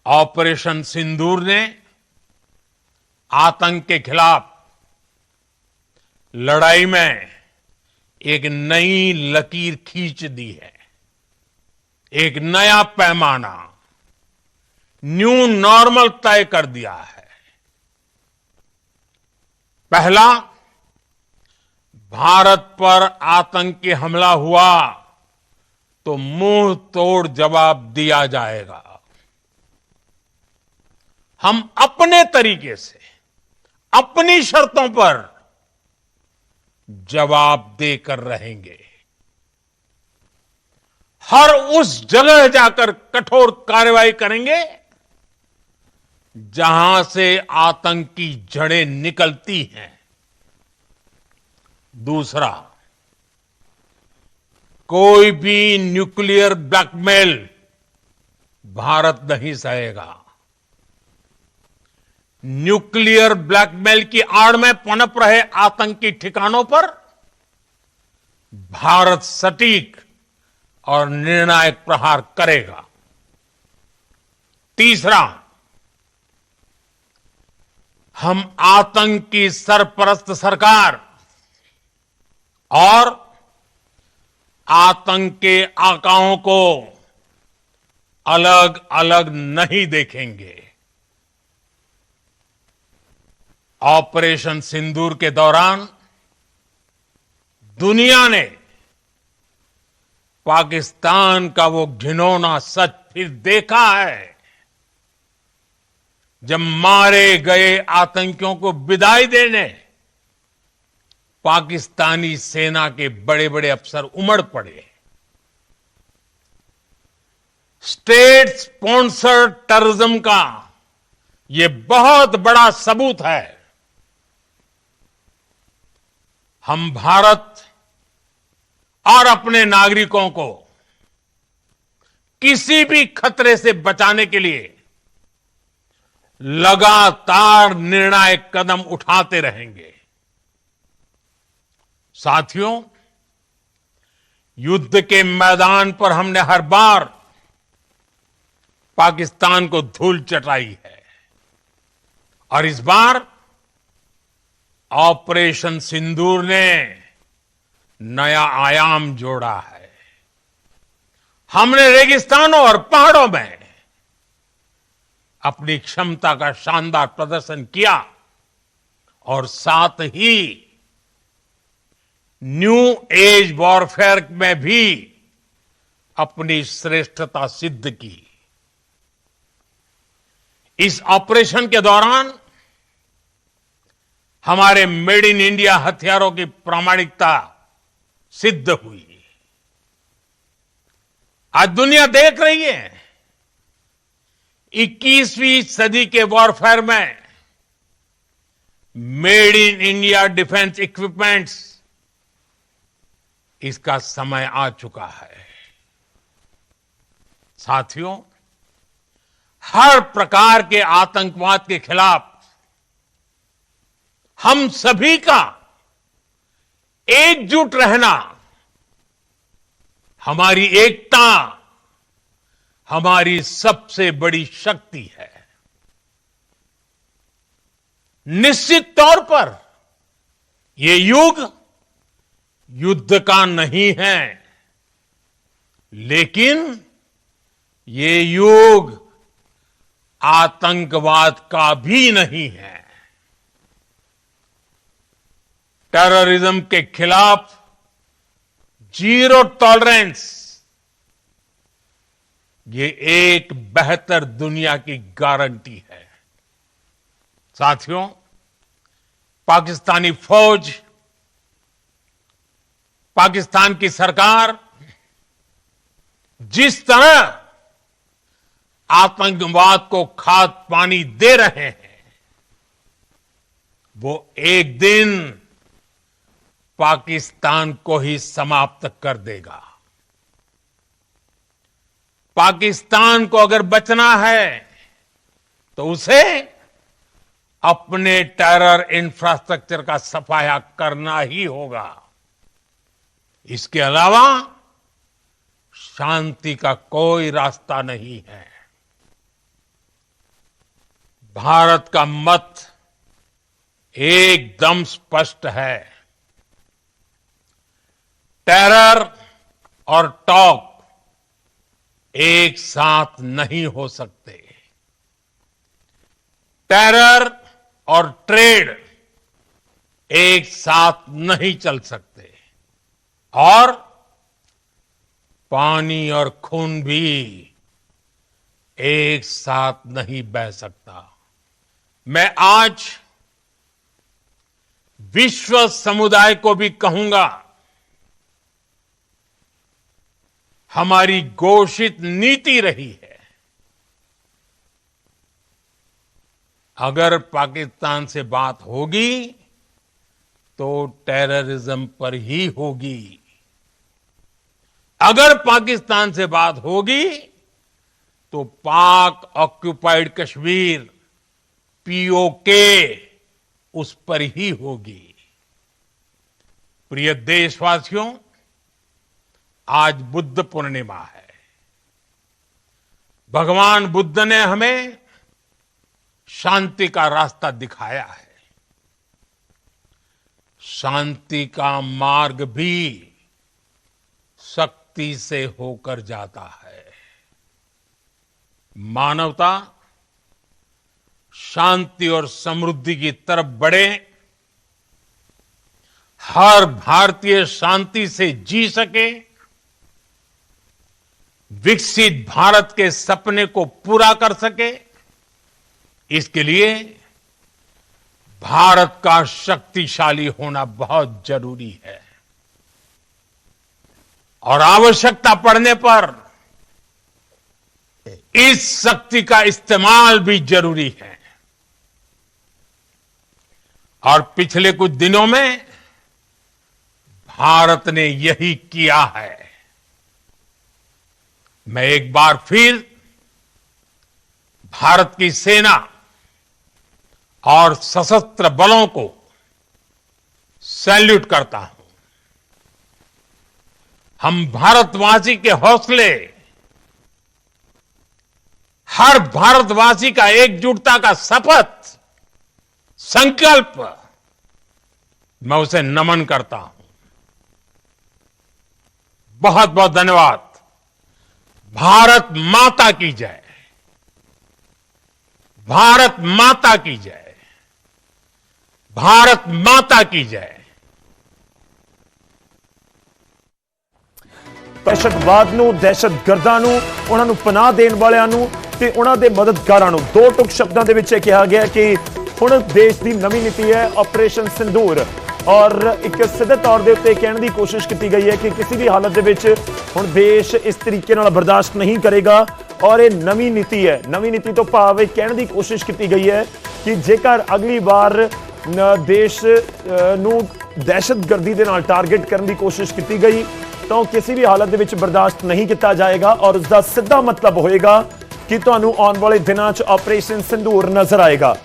Operation सिंदूर ने आतंक के खिलाफ लड़ाई में एक नई लकीर खींच दी है। एक नया पैमाना, न्यू नॉर्मल तय कर दिया है। पहला, भारत पर आतंकी हमला हुआ तो मुंह तोड़ जवाब दिया जाएगा। हम अपने तरीके से, अपनी शर्तों पर जवाब देकर रहेंगे। हर उस जगह जाकर कठोर कार्रवाई करेंगे जहां से आतंक की जड़ें निकलती हैं। दूसरा, कोई भी न्यूक्लियर ब्लैकमेल भारत नहीं सहेगा। न्यूक्लियर ब्लैकमेल की आड़ में पनप रहे आतंकी ठिकानों पर भारत सटीक और निर्णायक प्रहार करेगा। तीसरा, हम आतंक की सरपरस्त सरकार और आतंक के आकाओं को अलग अलग नहीं देखेंगे। ऑपरेशन सिंदूर के दौरान दुनिया ने पाकिस्तान का वो घिनौना सच फिर देखा है, जब मारे गए आतंकियों को विदाई देने पाकिस्तानी सेना के बड़े बड़े अफसर उमड़ पड़े। स्टेट स्पॉन्सर्ड टेररिज्म का यह बहुत बड़ा सबूत है। हम भारत और अपने नागरिकों को किसी भी खतरे से बचाने के लिए लगातार निर्णायक कदम उठाते रहेंगे। साथियों, युद्ध के मैदान पर हमने हर बार पाकिस्तान को धूल चटाई है और इस बार ऑपरेशन सिंदूर ने नया आयाम जोड़ा है। हमने रेगिस्तानों और पहाड़ों में अपनी क्षमता का शानदार प्रदर्शन किया और साथ ही न्यू एज वॉरफेयर में भी अपनी श्रेष्ठता सिद्ध की। इस ऑपरेशन के दौरान हमारे मेड इन इंडिया हथियारों की प्रामाणिकता सिद्ध हुई। आज दुनिया देख रही है 21वीं सदी के वॉरफेयर में made in India defence equipments, इसका समय आ चुका है। साथियों, हर प्रकार के आतंकवाद के खिलाफ हम सभी का एकजुट रहना, हमारी एकता हमारी सबसे बड़ी शक्ति है। निश्चित तौर पर यह युग युद्ध का नहीं है, लेकिन ये युग आतंकवाद का भी नहीं है। टेररिज्म के खिलाफ जीरो टॉलरेंस, ये एक बेहतर दुनिया की गारंटी है। साथियों, पाकिस्तानी फौज, पाकिस्तान की सरकार जिस तरह आतंकवाद को खाद पानी दे रहे हैं, वो एक दिन पाकिस्तान को ही समाप्त कर देगा। पाकिस्तान को अगर बचना है तो उसे अपने टेरर इंफ्रास्ट्रक्चर का सफाया करना ही होगा। इसके अलावा शांति का कोई रास्ता नहीं है। भारत का मत एकदम स्पष्ट है। टेरर और टॉक एक साथ नहीं हो सकते। टेरर और ट्रेड एक साथ नहीं चल सकते और पानी और खून भी एक साथ नहीं बह सकता। मैं आज विश्व समुदाय को भी कहूंगा, हमारी घोषित नीति रही है, अगर पाकिस्तान से बात होगी तो टेररिज्म पर ही होगी। अगर पाकिस्तान से बात होगी तो पाक ऑक्युपाइड कश्मीर पीओके उस पर ही होगी। प्रिय देशवासियों, आज बुद्ध पूर्णिमा है। भगवान बुद्ध ने हमें शांति का रास्ता दिखाया है। शांति का मार्ग भी शक्ति से होकर जाता है। मानवता शांति और समृद्धि की तरफ बढ़े, हर भारतीय शांति से जी सके, विकसित भारत के सपने को पूरा कर सके, इसके लिए भारत का शक्तिशाली होना बहुत जरूरी है। और आवश्यकता पड़ने पर इस शक्ति का इस्तेमाल भी जरूरी है। और पिछले कुछ दिनों में भारत ने यही किया है। मैं एक बार फिर भारत की सेना और सशस्त्र बलों को सैल्यूट करता हूं। हम भारतवासी के हौसले, हर भारतवासी का एकजुटता का शपथ, संकल्प, मैं उसे नमन करता हूं। बहुत बहुत धन्यवाद। भारत माता की जय। भारत माता की जय। भारत माता की जय। दहशतवाद ਨੂੰ ਦਹਿਸ਼ਤਗਰਦਾਂ ਨੂੰ ਉਹਨਾਂ ਨੂੰ ਪਨਾਹ ਦੇਣ ਵਾਲਿਆਂ ਨੂੰ ਤੇ ਉਹਨਾਂ ਦੇ ਮਦਦਗਾਰਾਂ ਨੂੰ ਦੋ ਟੁਕ ਸ਼ਬਦਾਂ ਦੇ ਵਿੱਚ ਇਹ ਕਿਹਾ ਗਿਆ ਕਿ ਹੁਣ ਦੇਸ਼ ਦੀ ਨਵੀਂ ਨੀਤੀ ਹੈ ਆਪਰੇਸ਼ਨ ਸਿੰਦੂਰ ਔਰ ਇੱਕ ਸਿੱਧੇ ਤੌਰ ਦੇ ਉੱਤੇ ਕਹਿਣ ਦੀ ਕੋਸ਼ਿਸ਼ ਕੀਤੀ ਗਈ ਹੈ ਕਿ ਕਿਸੇ ਵੀ ਹਾਲਤ ਦੇ ਵਿੱਚ ਹੁਣ ਦੇਸ਼ ਇਸ ਤਰੀਕੇ ਨਾਲ ਬਰਦਾਸ਼ਤ ਨਹੀਂ ਕਰੇਗਾ ਔਰ ਇਹ ਨਵੀਂ ਨੀਤੀ ਹੈ। ਨਵੀਂ ਨੀਤੀ ਤੋਂ ਭਾਵ ਇਹ ਕਹਿਣ ਦੀ ਕੋਸ਼ਿਸ਼ ਕੀਤੀ ਗਈ ਹੈ ਕਿ ਜੇਕਰ ਅਗਲੀ ਵਾਰ ਦੇਸ਼ ਨੂੰ ਦਹਿਸ਼ਤਗਰਦੀ ਦੇ ਨਾਲ ਟਾਰਗੇਟ ਕਰਨ ਦੀ ਕੋਸ਼ਿਸ਼ ਕੀਤੀ ਗਈ ਤਾਂ ਕਿਸੇ ਵੀ ਹਾਲਤ ਦੇ ਵਿੱਚ ਬਰਦਾਸ਼ਤ ਨਹੀਂ ਕੀਤਾ ਜਾਏਗਾ ਔਰ ਉਸ ਦਾ ਸਿੱਧਾ ਮਤਲਬ ਹੋਏਗਾ ਕਿ ਤੁਹਾਨੂੰ ਆਉਣ ਵਾਲੇ ਦਿਨਾਂ 'ਚ ਆਪਰੇਸ਼ਨ ਸਿੰਦੂਰ ਨਜ਼ਰ ਆਏਗਾ।